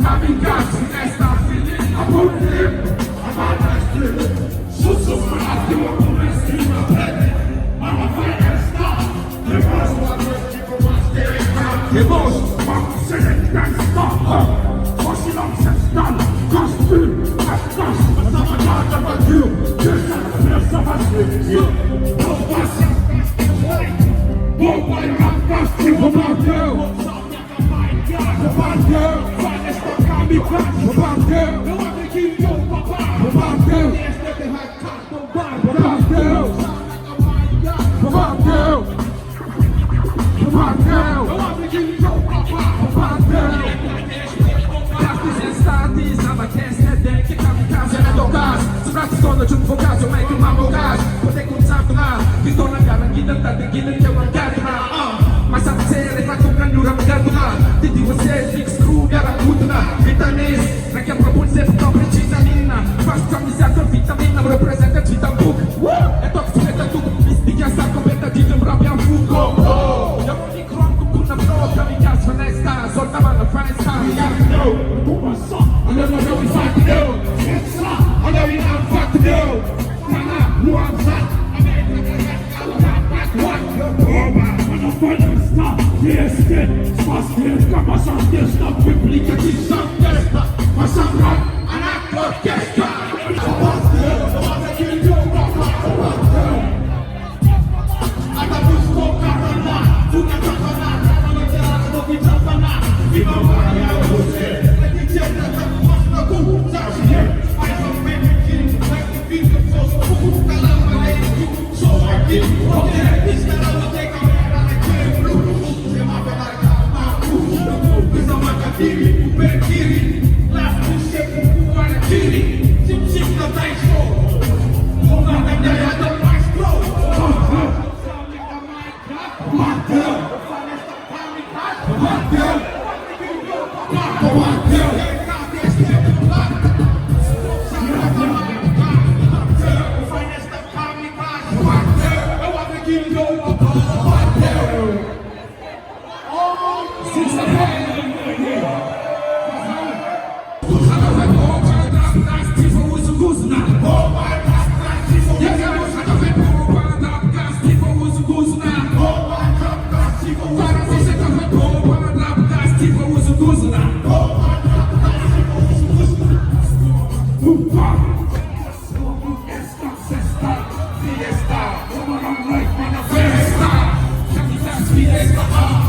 Kamikaze, esta filha, a poder, a madrastra, sussurrado, a mesquinha, a festa, depois uma noite com uma estrela, depois uma celebrança, você não se está, gosto, mas a palavra bateu, deixa a festa vazia, não passa, vou para a festa, vou bateu. Kamikaze, bateu, eu abri que eu papai, bateu, bateu, bateu, eu abri que eu papai, bateu. Sama kesne denk kamikaze na dokas. Surat stone chun fokas, eu make uma bogas. Poder começar a lá, que estou na cara, que tanta tequila que eu não quero lá. Mas a ser é pra comprar no ramgado lá. Titi você fix true, era tudo lá. Vitamis, na que a propulsão é tão precisa mina. Faz camiseta vitamina, representa de tambu. É top preta tudo, mística essa competitiva própria fugo. Eu vou de cronto com na pro kamikaze fanesta, soltava na festa. Uma só, olha no meu infarto deu. Olha o infarto deu. Mana, no amzat. Este spastier, kama santesta, publika ci santesta, ma sandra, anak orkestra. Ada busco karana, bukan karana, karana jalan kopi sapana. Viva Maria Jose, lagi cerita kamu aku saksinya. I don't make it kill, like the people so cool. Kalau main itu so happy, okay. This kind of take on kiri, pé kiri, lá puxa com o kiri, chip não tem show, o nome da galera mais pro, bateu, bateu, fiesta,